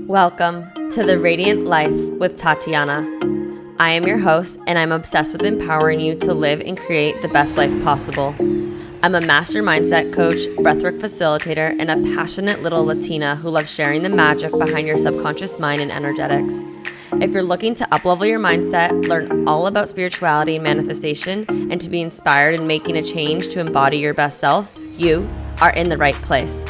Welcome to the Radiant Life with Tatiana. I am your host, and I'm obsessed with empowering you to live and create the best life possible. I'm a master mindset coach, breathwork facilitator, and a passionate little Latina who loves sharing the magic behind your subconscious mind and energetics. If you're looking to uplevel your mindset, learn all about spirituality, manifestation, and to be inspired in making a change to embody your best self, you are in the right place.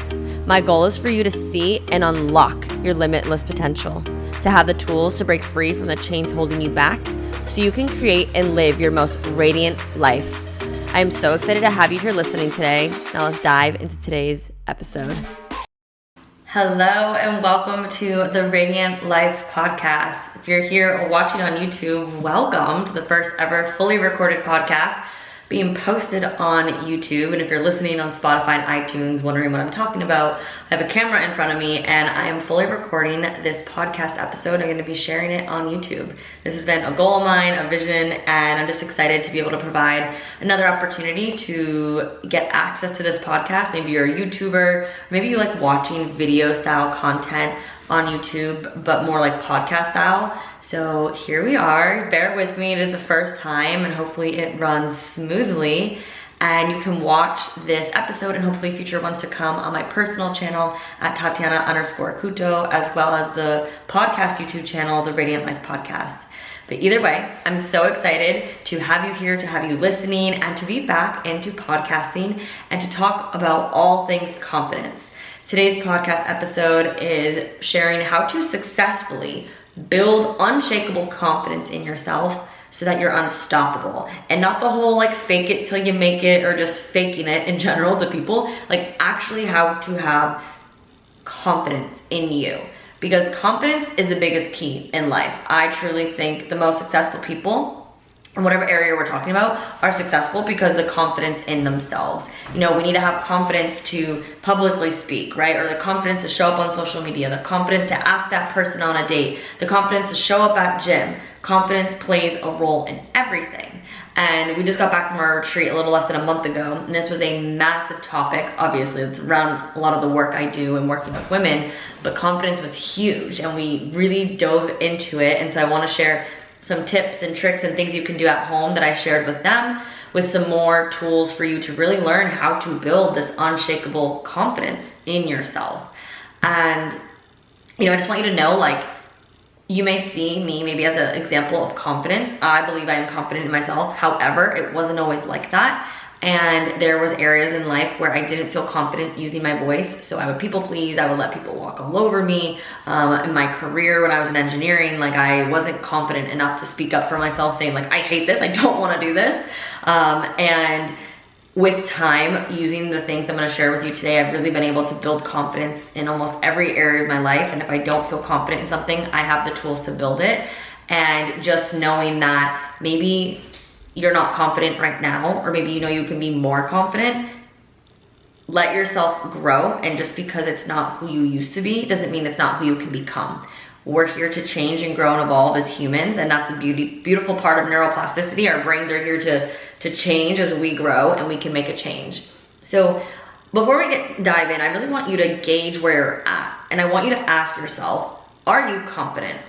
My goal is for you to see and unlock your limitless potential, to have the tools to break free from the chains holding you back so you can create and live your most radiant life. I am so excited to have you here listening today. Now let's dive into today's episode. Hello and welcome to the Radiant Life podcast. If you're here or watching on YouTube, welcome to the first ever fully recorded podcast being posted on YouTube. And if you're listening on Spotify and iTunes, wondering what I'm talking about, I have a camera in front of me and I am fully recording this podcast episode. I'm going to be sharing it on YouTube. This has been a goal of mine, a vision, and I'm just excited to be able to provide another opportunity to get access to this podcast. Maybe you're a YouTuber, or maybe you like watching video style content on YouTube, but more like podcast style. So here we are. Bear with me. It is the first time and hopefully it runs smoothly. And you can watch this episode and hopefully future ones to come on my personal channel at Tatiana_Kuto, as well as the podcast YouTube channel, the Radiant Life Podcast. But either way, I'm so excited to have you here, to have you listening, and to be back into podcasting and to talk about all things confidence. Today's podcast episode is sharing how to successfully build unshakable confidence in yourself so that you're unstoppable, and not the whole like fake it till you make it or just faking it in general to people, like actually how to have confidence in you, because confidence is the biggest key in life. I truly think the most successful people in whatever area we're talking about are successful because the confidence in themselves. You know, we need to have confidence to publicly speak, right? Or the confidence to show up on social media, the confidence to ask that person on a date, the confidence to show up at gym. Confidence plays a role in everything. And we just got back from our retreat a little less than a month ago, and this was a massive topic. Obviously, it's around a lot of the work I do and working with women, but confidence was huge and we really dove into it. And so I want to share some tips and tricks and things you can do at home that I shared with them, with some more tools for you to really learn how to build this unshakable confidence in yourself. And, you know, I just want you to know, like, you may see me maybe as an example of confidence. I believe I am confident in myself. However, it wasn't always like that. And there was areas in life where I didn't feel confident using my voice. So I would people please, I would let people walk all over me. In my career, when I was in engineering, like I wasn't confident enough to speak up for myself, saying like, I hate this, I don't want to do this. And with time, using the things I'm going to share with you today, I've really been able to build confidence in almost every area of my life. And if I don't feel confident in something, I have the tools to build it. And just knowing that maybe you're not confident right now, or maybe you know you can be more confident, let yourself grow. And just because it's not who you used to be doesn't mean it's not who you can become. We're here to change and grow and evolve as humans, and that's the beautiful part of neuroplasticity. Our brains are here to change as we grow, and we can make a change. So before we dive in, I really want you to gauge where you're at, and I want you to ask yourself, are you confident?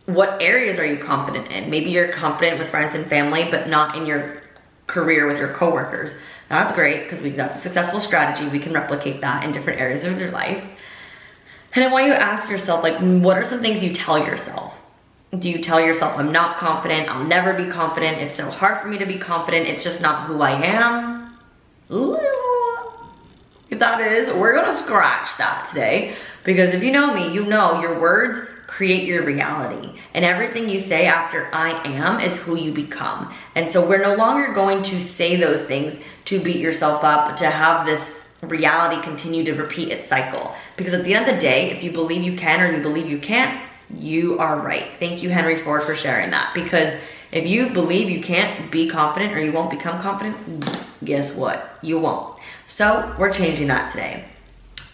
What areas are you confident in? Maybe you're confident with friends and family, but not in your career with your coworkers. That's great, because that's a successful strategy. We can replicate that in different areas of your life. And I want you to ask yourself, like, what are some things you tell yourself? Do you tell yourself, I'm not confident, I'll never be confident, it's so hard for me to be confident, it's just not who I am? Ooh. If that is, we're gonna scratch that today, because if you know me, you know your words create your reality, and everything you say after I am is who you become. And so we're no longer going to say those things to beat yourself up, to have this reality continue to repeat its cycle. Because at the end of the day, if you believe you can or you believe you can't, you are right. Thank you, Henry Ford, for sharing that. Because if you believe you can't be confident or you won't become confident, guess what? You won't. So we're changing that today.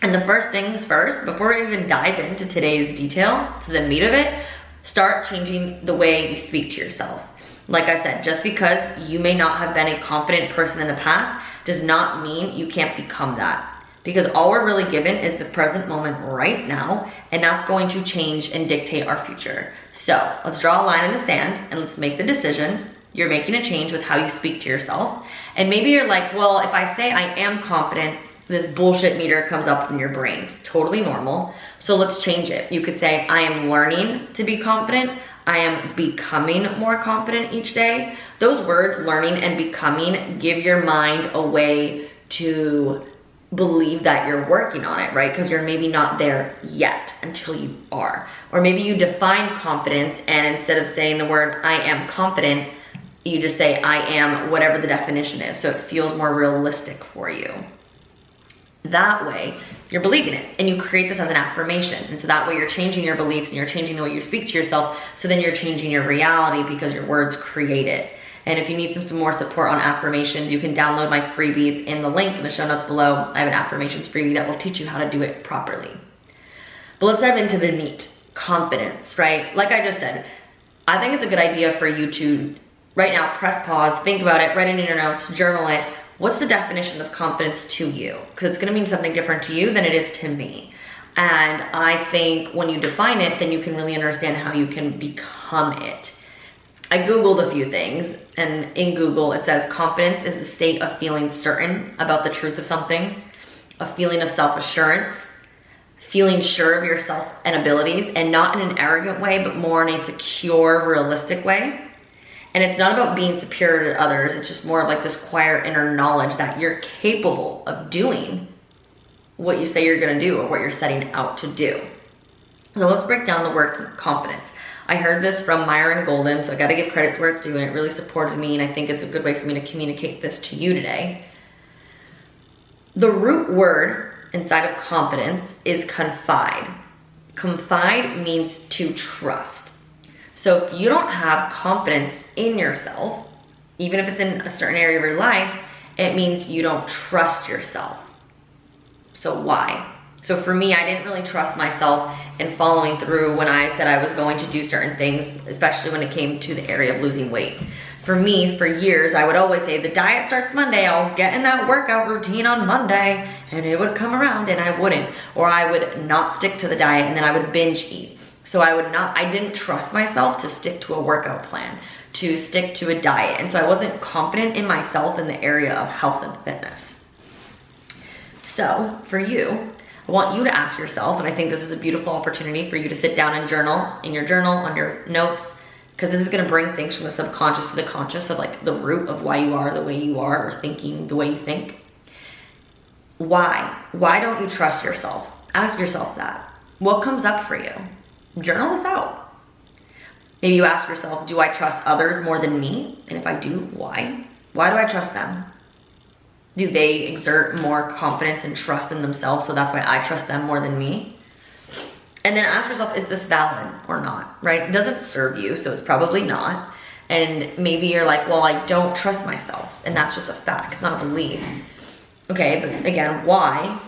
And the first things first, before we even dive into today's detail, to the meat of it, start changing the way you speak to yourself. Like I said, just because you may not have been a confident person in the past does not mean you can't become that. because all we're really given is the present moment right now, and that's going to change and dictate our future. So let's draw a line in the sand and let's make the decision. You're making a change with how you speak to yourself. And maybe you're like, well, if I say I am confident, this bullshit meter comes up in your brain. Totally normal. So let's change it. You could say, I am learning to be confident. I am becoming more confident each day. Those words, learning and becoming, give your mind a way to believe that you're working on it, right? Because you're maybe not there yet until you are. Or maybe you define confidence, and instead of saying the word I am confident, you just say I am whatever the definition is, so it feels more realistic for you. That way, you're believing it, and you create this as an affirmation. And so that way you're changing your beliefs and you're changing the way you speak to yourself, so then you're changing your reality because your words create it. And if you need some more support on affirmations, you can download my freebies in the link in the show notes below. I have an affirmations freebie that will teach you how to do it properly. But let's dive into the meat, confidence, right? Like I just said, I think it's a good idea for you to right now press pause, think about it, write it in your notes, journal it. What's the definition of confidence to you? Because it's gonna mean something different to you than it is to me. And I think when you define it, then you can really understand how you can become it. I Googled a few things, and in Google it says confidence is the state of feeling certain about the truth of something, a feeling of self-assurance, feeling sure of yourself and abilities, and not in an arrogant way, but more in a secure, realistic way. And it's not about being superior to others, it's just more of like this quiet inner knowledge that you're capable of doing what you say you're gonna do or what you're setting out to do. So let's break down the word confidence. I heard this from Myron Golden, so I gotta give credit to where it's due, and it really supported me, and I think it's a good way for me to communicate this to you today. The root word inside of confidence is confide. Confide means to trust. So if you don't have confidence in yourself, even if it's in a certain area of your life, it means you don't trust yourself. So why? So for me, I didn't really trust myself in following through when I said I was going to do certain things, especially when it came to the area of losing weight. For me, for years, I would always say, the diet starts Monday, I'll get in that workout routine on Monday, and it would come around and I wouldn't. Or I would not stick to the diet and then I would binge eat. So I didn't trust myself to stick to a workout plan, to stick to a diet. And so I wasn't confident in myself in the area of health and fitness. So for you, I want you to ask yourself, and I think this is a beautiful opportunity for you to sit down and journal, in your journal, on your notes, because this is gonna bring things from the subconscious to the conscious of like the root of why you are the way you are, or thinking the way you think. Why? Why don't you trust yourself? Ask yourself that. What comes up for you? Journal this out. Maybe you ask yourself, do I trust others more than me? And if I do, why? Why do I trust them? Do they exert more confidence and trust in themselves, so that's why I trust them more than me? And then ask yourself, is this valid or not, right? It doesn't serve you, so it's probably not. And maybe you're like, well, I don't trust myself, and that's just a fact, it's not a belief. Okay, but again, why?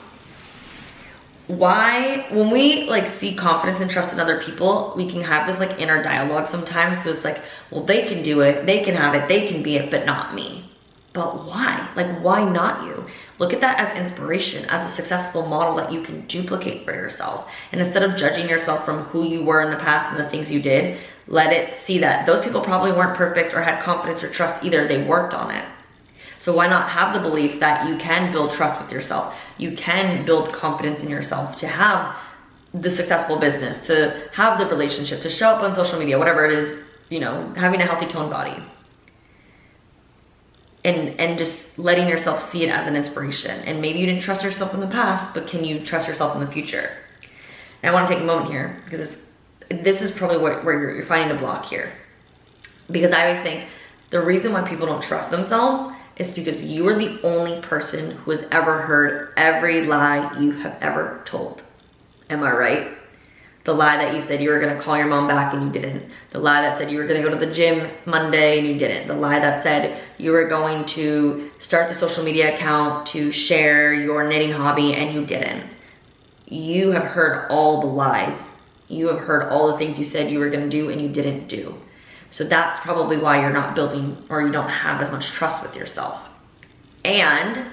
Why, when we like see confidence and trust in other people, we can have this like inner dialogue sometimes. So it's like, well, they can do it, they can have it, they can be it, but not me. But why? Like, why not you? Look at that as inspiration, as a successful model that you can duplicate for yourself. And instead of judging yourself from who you were in the past and the things you did, let it see that those people probably weren't perfect or had confidence or trust either. They worked on it. So why not have the belief that you can build trust with yourself? You can build confidence in yourself to have the successful business, to have the relationship, to show up on social media, whatever it is, you know, having a healthy toned body. And just letting yourself see it as an inspiration. And maybe you didn't trust yourself in the past, but can you trust yourself in the future? And I want to take a moment here, because this is probably where you're finding a block here. Because I think the reason why people don't trust themselves is because you are the only person who has ever heard every lie you have ever told. Am I right? The lie that you said you were gonna call your mom back and you didn't. The lie that said you were gonna go to the gym Monday and you didn't. The lie that said you were going to start the social media account to share your knitting hobby and you didn't. You have heard all the lies. You have heard all the things you said you were gonna do and you didn't do. So that's probably why you're not building, or you don't have as much trust with yourself. And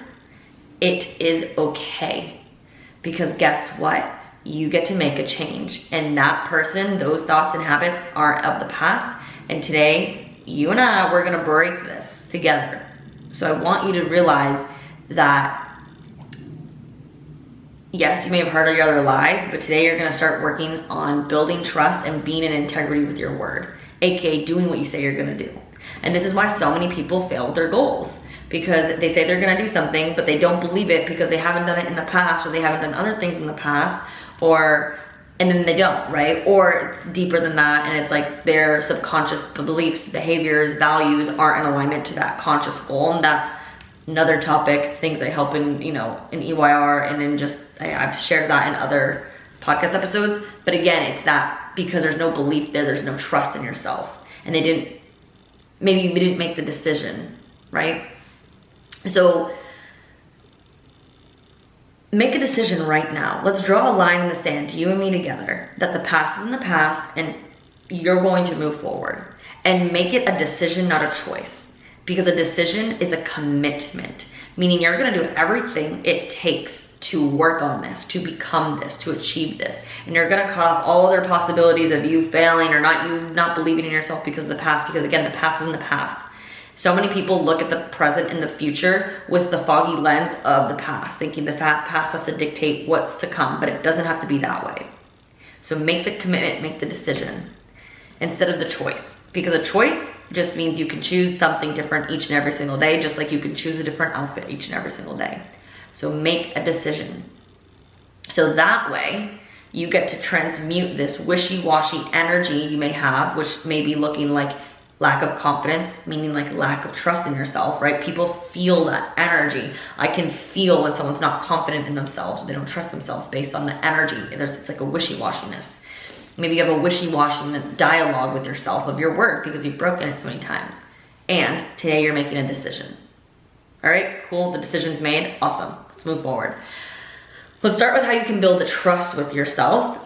it is okay. Because guess what? You get to make a change. And that person, those thoughts and habits aren't of the past. And today, you and I, we're gonna break this together. So I want you to realize that yes, you may have heard your other lies, but today you're gonna start working on building trust and being in integrity with your word, aka doing what you say you're gonna do. And this is why so many people fail with their goals, because they say they're gonna do something, but they don't believe it because they haven't done it in the past, or they haven't done other things in the past, and then they don't, right? Or it's deeper than that, and it's like their subconscious beliefs, behaviors, values aren't in alignment to that conscious goal. And that's another topic, things I help in, in EYR, and then I've shared that in other podcast episodes. But again, it's that because there's no belief there's no trust in yourself. And maybe you didn't make the decision, right? So make a decision right now. Let's draw a line in the sand, you and me together, that the past is in the past and you're going to move forward. And make it a decision, not a choice. Because a decision is a commitment, meaning you're gonna do everything it takes to work on this, to become this, to achieve this. And you're gonna cut off all other possibilities of you failing or not believing in yourself because of the past, because again, the past is in the past. So many people look at the present and the future with the foggy lens of the past, thinking the past has to dictate what's to come, but it doesn't have to be that way. So make the commitment, make the decision instead of the choice. Because a choice just means you can choose something different each and every single day, just like you can choose a different outfit each and every single day. So make a decision. So that way, you get to transmute this wishy-washy energy you may have, which may be looking like lack of confidence, meaning like lack of trust in yourself, right? People feel that energy. I can feel when someone's not confident in themselves, they don't trust themselves based on the energy. It's like a wishy-washiness. Maybe you have a wishy-washy dialogue with yourself of your word because you've broken it so many times. And today you're making a decision. All right, cool, the decision's made, awesome. Let's move forward. Let's start with how you can build the trust with yourself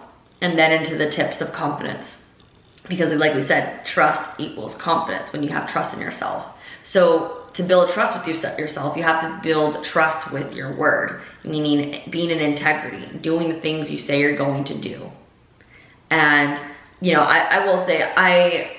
and then into the tips of confidence. Because like we said, trust equals confidence when you have trust in yourself. So to build trust with yourself, you have to build trust with your word, meaning being in integrity, doing the things you say you're going to do. And, I will say, I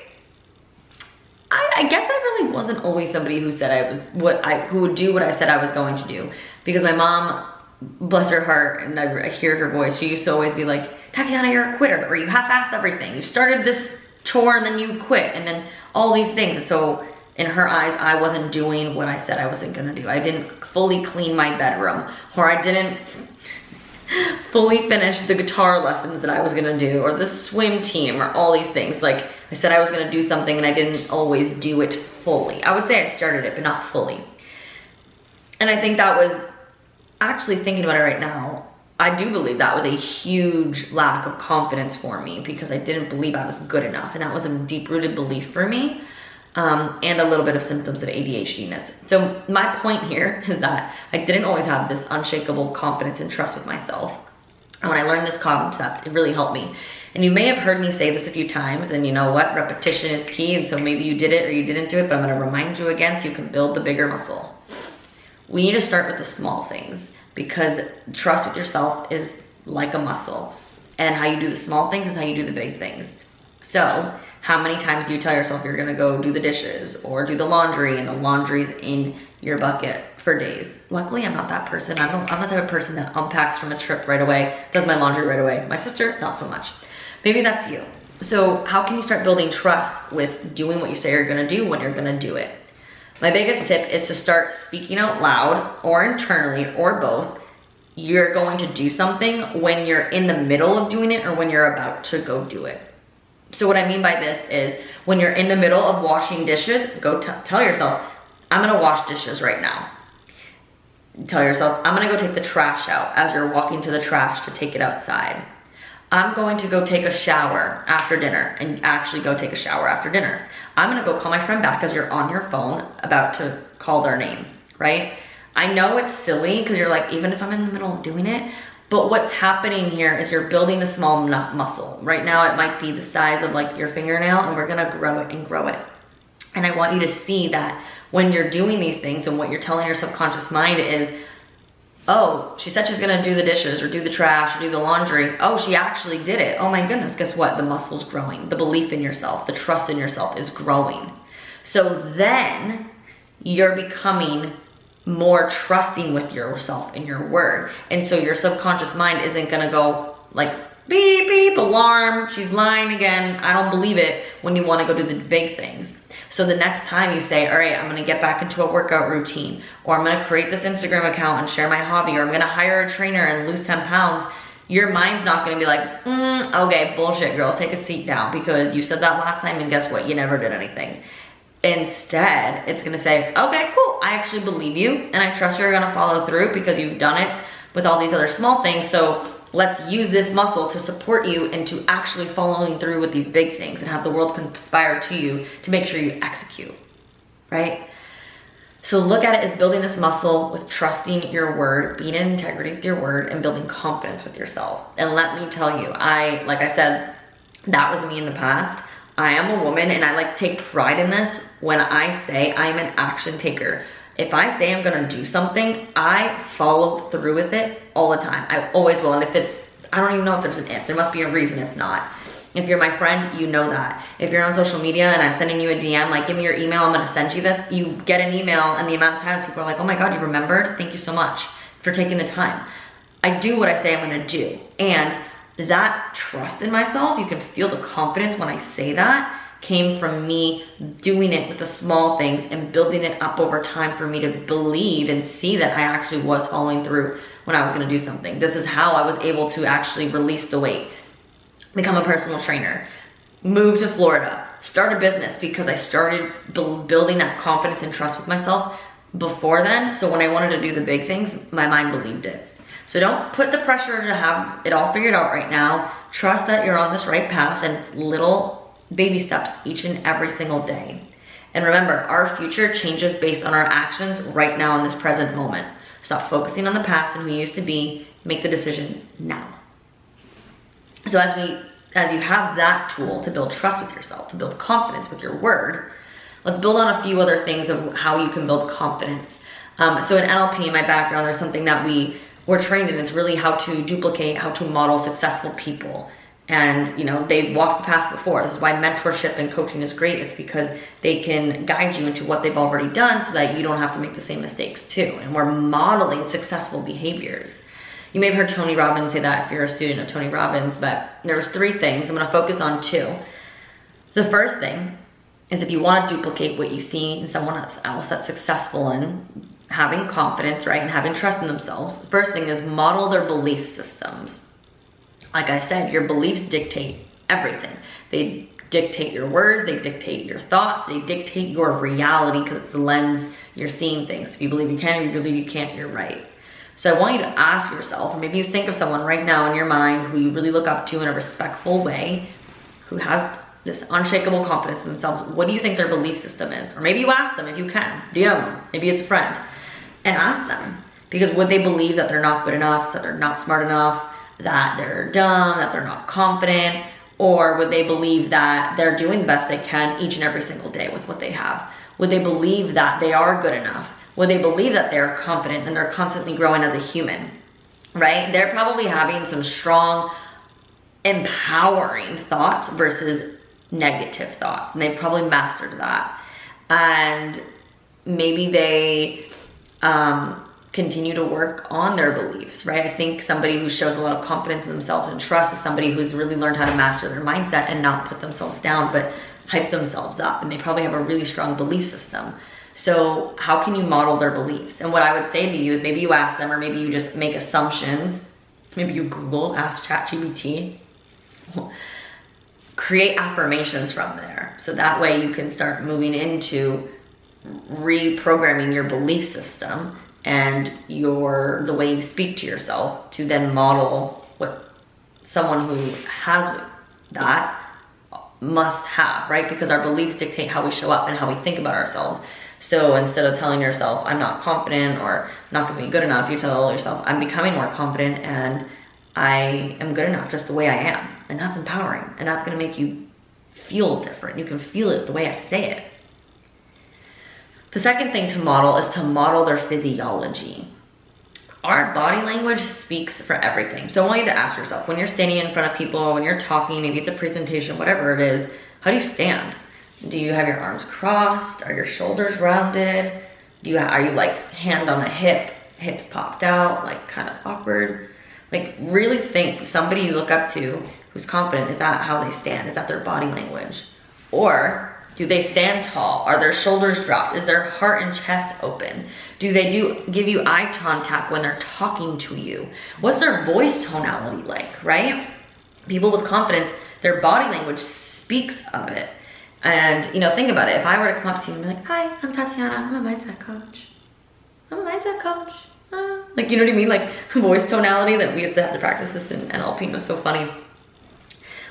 guess I really wasn't always somebody who said who would do what I said I was going to do. Because my mom, bless her heart, and I hear her voice, she used to always be like, Tatiana, you're a quitter, or you half-assed everything. You started this chore and then you quit, and then all these things. And so in her eyes, I wasn't doing what I said I wasn't gonna do. I didn't fully clean my bedroom, or I didn't fully finish the guitar lessons that I was gonna do, or the swim team, or all these things. Like I said I was gonna do something and I didn't always do it fully. I would say I started it, but not fully. And I think that was, actually thinking about it right now, I do believe that was a huge lack of confidence for me because I didn't believe I was good enough. And that was a deep-rooted belief for me, and a little bit of symptoms of ADHD-ness. So my point here is that I didn't always have this unshakable confidence and trust with myself. And when I learned this concept, it really helped me. And you may have heard me say this a few times, and you know what? Repetition is key, and so maybe you did it or you didn't do it, but I'm gonna remind you again so you can build the bigger muscle. We need to start with the small things because trust with yourself is like a muscle. And how you do the small things is how you do the big things. So how many times do you tell yourself you're gonna go do the dishes or do the laundry and the laundry's in your bucket for days? Luckily, I'm not that person. I'm the type of person that unpacks from a trip right away, does my laundry right away. My sister, not so much. Maybe that's you. So how can you start building trust with doing what you say you're gonna do when you're gonna do it? My biggest tip is to start speaking out loud or internally or both. You're going to do something when you're in the middle of doing it or when you're about to go do it. So what I mean by this is when you're in the middle of washing dishes, go tell yourself, I'm gonna wash dishes right now. Tell yourself, I'm gonna go take the trash out as you're walking to the trash to take it outside. I'm going to go take a shower after dinner and actually go take a shower after dinner. I'm gonna go call my friend back as you're on your phone about to call their name, right? I know it's silly because you're like, even if I'm in the middle of doing it, but what's happening here is you're building a small muscle. Right now it might be the size of like your fingernail and we're gonna grow it and grow it. And I want you to see that when you're doing these things and what you're telling your subconscious mind is, Oh, she said she's gonna do the dishes or do the trash or do the laundry. Oh, she actually did it. Oh my goodness, guess what? The muscle's growing. The belief in yourself, the trust in yourself is growing. So then you're becoming more trusting with yourself and your word. And so your subconscious mind isn't gonna go like, beep, beep, alarm, she's lying again, I don't believe it, when you wanna go do the big things. So the next time you say, all right, I'm gonna get back into a workout routine, or I'm gonna create this Instagram account and share my hobby, or I'm gonna hire a trainer and lose 10 pounds, your mind's not gonna be like, okay, bullshit girls, take a seat down, because you said that last time and guess what, you never did anything. Instead, it's gonna say, okay, cool, I actually believe you and I trust you're gonna follow through because you've done it with all these other small things. So let's use this muscle to support you into actually following through with these big things and have the world conspire to you to make sure you execute, right? So look at it as building this muscle with trusting your word, being in integrity with your word, and building confidence with yourself. And let me tell you, like I said, that was me in the past. I am a woman and I like take pride in this when I say I'm an action taker. If I say I'm gonna do something, I follow through with it all the time. I always will. And I don't even know if there's an if. There must be a reason if not. If you're my friend, you know that. If you're on social media and I'm sending you a DM, like give me your email, I'm gonna send you this, you get an email, and the amount of times people are like, oh my God, you remembered? Thank you so much for taking the time. I do what I say I'm gonna do. And that trust in myself, you can feel the confidence when I say that, came from me doing it with the small things and building it up over time for me to believe and see that I actually was following through when I was gonna do something. This is how I was able to actually release the weight, become a personal trainer, move to Florida, start a business, because I started building that confidence and trust with myself before then. So when I wanted to do the big things, my mind believed it. So don't put the pressure to have it all figured out right now. Trust that you're on this right path, and it's little baby steps each and every single day. And remember, our future changes based on our actions right now in this present moment. Stop focusing on the past and who you used to be. Make the decision now. So as you have that tool to build trust with yourself, to build confidence with your word, let's build on a few other things of how you can build confidence. So in NLP, my background, there's something that we're trained in. It's really how to duplicate, how to model successful people. And they've walked the path before. This is why mentorship and coaching is great. It's because they can guide you into what they've already done so that you don't have to make the same mistakes too. And we're modeling successful behaviors. You may have heard Tony Robbins say that if you're a student of Tony Robbins, but there's 3 things. I'm gonna focus on 2. The first thing is, if you wanna duplicate what you see in someone else that's successful in having confidence, right, and having trust in themselves, the first thing is model their belief systems. Like I said, your beliefs dictate everything. They dictate your words, they dictate your thoughts, they dictate your reality, because it's the lens you're seeing things. If you believe you can, if you believe you can't, you're right. So I want you to ask yourself, or maybe you think of someone right now in your mind who you really look up to in a respectful way, who has this unshakable confidence in themselves. What do you think their belief system is? Or maybe you ask them if you can. DM them. Maybe it's a friend. And ask them. Because would they believe that they're not good enough, that they're not smart enough, that they're dumb, that they're not confident? Or would they believe that they're doing the best they can each and every single day with what they have? Would they believe that they are good enough? Would they believe that they're confident and they're constantly growing as a human, right? They're probably having some strong, empowering thoughts versus negative thoughts. And they've probably mastered that. And maybe they continue to work on their beliefs, right? I think somebody who shows a lot of confidence in themselves and trust is somebody who's really learned how to master their mindset and not put themselves down, but hype themselves up. And they probably have a really strong belief system. So how can you model their beliefs? And what I would say to you is, maybe you ask them, or maybe you just make assumptions. Maybe you Google, ask ChatGPT. Create affirmations from there. So that way you can start moving into reprogramming your belief system and the way you speak to yourself to then model what someone who has that must have, right? Because our beliefs dictate how we show up and how we think about ourselves. So instead of telling yourself, I'm not confident or not gonna be good enough, you tell yourself, I'm becoming more confident and I am good enough just the way I am. And that's empowering. And that's gonna make you feel different. You can feel it the way I say it. The second thing to model is to model their physiology. Our body language speaks for everything. So I want you to ask yourself, when you're standing in front of people, when you're talking, maybe it's a presentation, whatever it is, how do you stand? Do you have your arms crossed? Are your shoulders rounded? Are you like hand on a hip, hips popped out, like kind of awkward? Like really think, somebody you look up to who's confident, is that how they stand? Is that their body language? Or do they stand tall? Are their shoulders dropped? Is their heart and chest open? Do they give you eye contact when they're talking to you? What's their voice tonality like, right? People with confidence, their body language speaks of it. And, you know, think about it. If I were to come up to you and be like, hi, I'm Tatiana, I'm a mindset coach. I'm a mindset coach. Like, you know what I mean? Like voice tonality that we used to have to practice this in NLP, and it was so funny.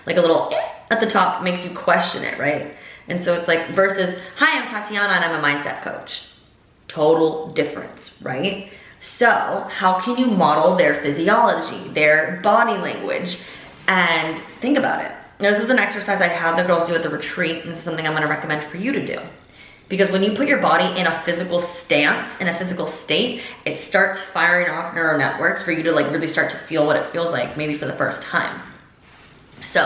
Like a little at the top makes you question it, right? And so it's like versus, hi, I'm Tatiana and I'm a mindset coach. Total difference, right? So how can you model their physiology, their body language? And think about it. Now, this is an exercise I had the girls do at the retreat, and this is something I'm gonna recommend for you to do. Because when you put your body in a physical stance, in a physical state, it starts firing off neural networks for you to like really start to feel what it feels like, maybe for the first time. So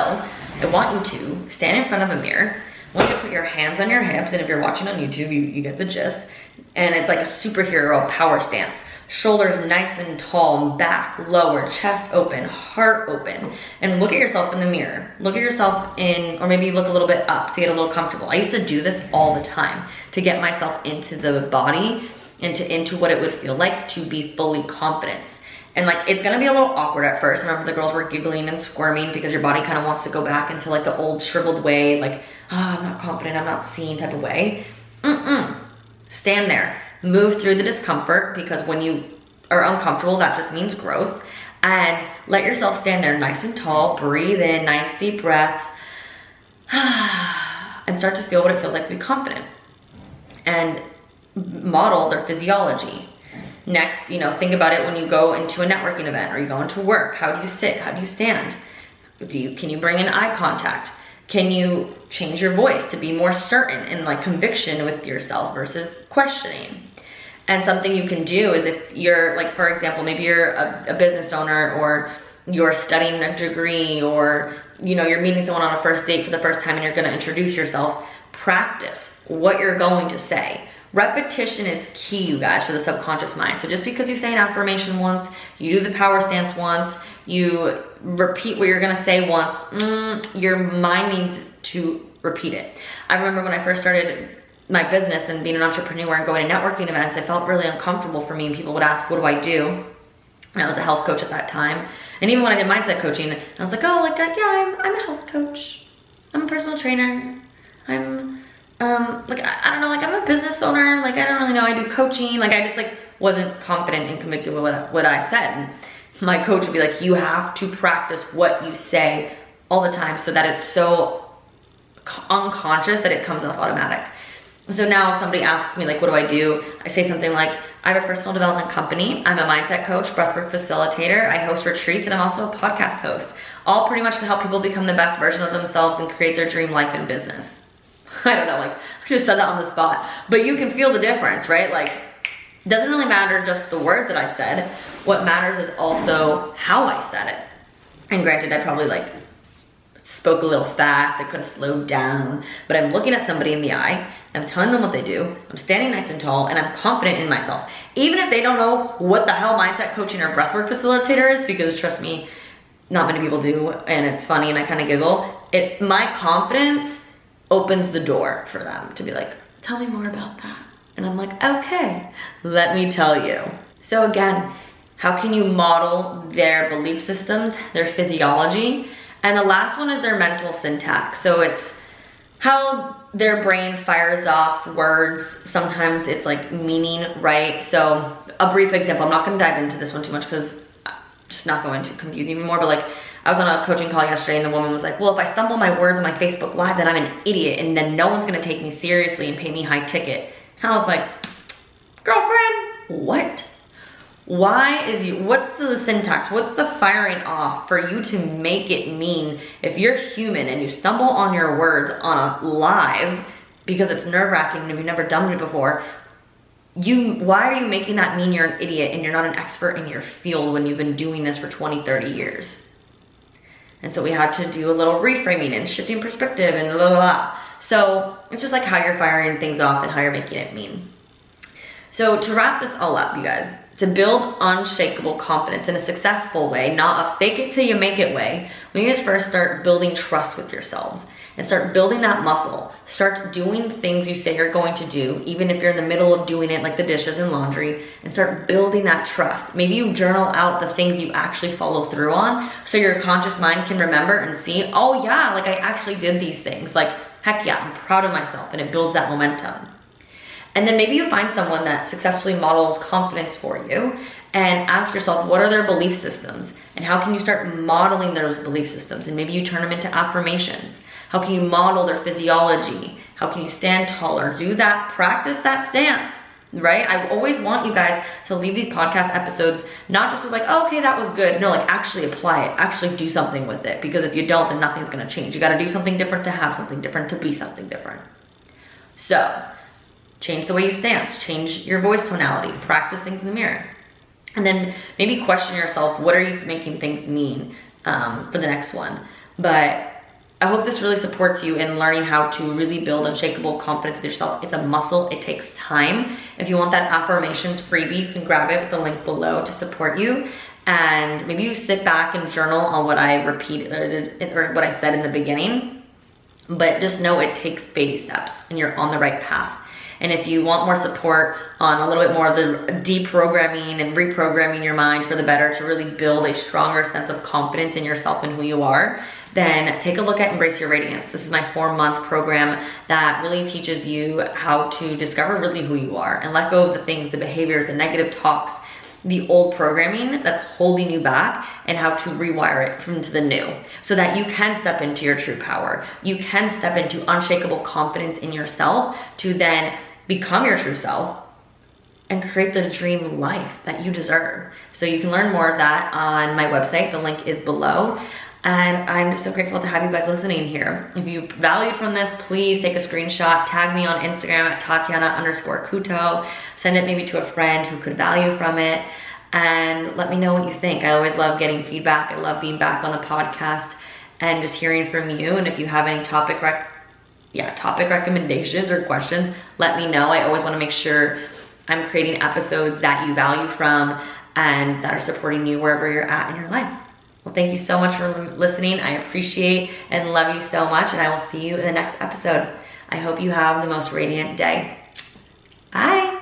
I want you to stand in front of a mirror. I want you to put your hands on your hips, and if you're watching on YouTube, you get the gist. And it's like a superhero power stance. Shoulders nice and tall, back lower, chest open, heart open. And look at yourself in the mirror. Look at yourself in, or maybe look a little bit up to get a little comfortable. I used to do this all the time to get myself into the body and into what it would feel like to be fully confident. And like, it's gonna be a little awkward at first. I remember the girls were giggling and squirming because your body kind of wants to go back into like the old shriveled way, like, I'm not confident, I'm not seen type of way. Stand there. Move through the discomfort, because when you are uncomfortable, that just means growth. And let yourself stand there nice and tall. Breathe in, nice deep breaths. And start to feel what it feels like to be confident. And model their physiology. Next, you know, think about it when you go into a networking event or you go into work. How do you sit? How do you stand? Can you bring in eye contact? Can you change your voice to be more certain and like conviction with yourself versus questioning? And something you can do is if you're like, for example, maybe you're a business owner, or you're studying a degree, or, you know, you're meeting someone on a first date for the first time and you're going to introduce yourself, practice what you're going to say. Repetition is key, you guys, for the subconscious mind. So just because you say an affirmation once, you do the power stance once, you repeat what you're going to say once, your mind needs to repeat it. I remember when I first started my business and being an entrepreneur and going to networking events, it felt really uncomfortable for me, and people would ask, what do I do? And I was a health coach at that time. And even when I did mindset coaching, I was like, oh, like, yeah, I'm a health coach. I'm a personal trainer. I'm, like, I don't know, like, I'm a business owner. Like, I don't really know, I do coaching. Like, I just, like, wasn't confident and convicted with what I said. And my coach would be like, you have to practice what you say all the time so that it's so unconscious that it comes off automatic. So now if somebody asks me, like, what do? I say something like, I have a personal development company. I'm a mindset coach, breathwork facilitator. I host retreats, and I'm also a podcast host. All pretty much to help people become the best version of themselves and create their dream life and business. I don't know, like, I just said that on the spot. But you can feel the difference, right? Like, it doesn't really matter just the word that I said. What matters is also how I said it. And granted, I probably, like, spoke a little fast. I could have slowed down. But I'm looking at somebody in the eye. I'm telling them what they do. I'm standing nice and tall, and I'm confident in myself. Even if they don't know what the hell mindset coaching or breathwork facilitator is, because trust me, not many people do, and it's funny and I kind of giggle. My confidence opens the door for them to be like, tell me more about that. And I'm like, okay, let me tell you. So again, how can you model their belief systems, their physiology? And the last one is their mental syntax. So it's how their brain fires off words. Sometimes it's like meaning, right? So a brief example, I'm not gonna dive into this one too much because I'm just not going to confuse you anymore, but like I was on a coaching call yesterday and the woman was like, well, if I stumble my words on my Facebook Live, then I'm an idiot and then no one's gonna take me seriously and pay me high ticket. And I was like, girlfriend, what? What's the syntax? What's the firing off for you to make it mean if you're human and you stumble on your words on a live because it's nerve-wracking and you've never done it before? why are you making that mean you're an idiot and you're not an expert in your field when you've been doing this for 20, 30 years? And so we had to do a little reframing and shifting perspective and blah, blah, blah. So it's just like how you're firing things off and how you're making it mean. So to wrap this all up, you guys, to build unshakable confidence in a successful way, not a fake it till you make it way, we need to first start building trust with yourselves and start building that muscle. Start doing things you say you're going to do, even if you're in the middle of doing it, like the dishes and laundry, and start building that trust. Maybe you journal out the things you actually follow through on so your conscious mind can remember and see, oh yeah, like I actually did these things. Like, heck yeah, I'm proud of myself, and it builds that momentum. And then maybe you find someone that successfully models confidence for you and ask yourself, what are their belief systems? And how can you start modeling those belief systems? And maybe you turn them into affirmations. How can you model their physiology? How can you stand taller? Do that, practice that stance, right? I always want you guys to leave these podcast episodes not just with like, oh, okay, that was good. No, like actually apply it, actually do something with it. Because if you don't, then nothing's gonna change. You gotta do something different to have something different, to be something different. So, change the way you stance, change your voice tonality, practice things in the mirror. And then maybe question yourself, what are you making things mean for the next one? But I hope this really supports you in learning how to really build unshakable confidence with yourself. It's a muscle, it takes time. If you want that affirmations freebie, you can grab it with the link below to support you. And maybe you sit back and journal on what I repeated or what I said in the beginning. But just know it takes baby steps and you're on the right path. And if you want more support on a little bit more of the deprogramming and reprogramming your mind for the better to really build a stronger sense of confidence in yourself and who you are, then take a look at Embrace Your Radiance. This is my 4-month program that really teaches you how to discover really who you are and let go of the things, the behaviors, the negative talks, the old programming that's holding you back, and how to rewire it into the new so that you can step into your true power. You can step into unshakable confidence in yourself to then become your true self and create the dream life that you deserve. So you can learn more of that on my website. The link is below. And I'm just so grateful to have you guys listening here. If you valued from this, please take a screenshot, tag me on Instagram at Tatiana_Kuto, send it maybe to a friend who could value from it, and let me know what you think. I always love getting feedback. I love being back on the podcast and just hearing from you. And if you have any topic recommendations or questions, let me know. I always want to make sure I'm creating episodes that you value from and that are supporting you wherever you're at in your life. Well, thank you so much for listening. I appreciate and love you so much, and I will see you in the next episode. I hope you have the most radiant day. Bye.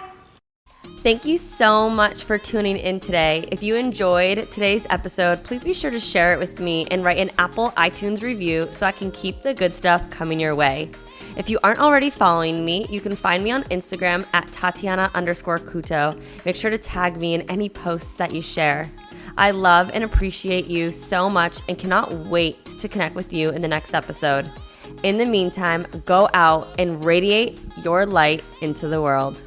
Thank you so much for tuning in today. If you enjoyed today's episode, please be sure to share it with me and write an Apple iTunes review so I can keep the good stuff coming your way. If you aren't already following me, you can find me on Instagram at Tatiana_Kuto. Make sure to tag me in any posts that you share. I love and appreciate you so much and cannot wait to connect with you in the next episode. In the meantime, go out and radiate your light into the world.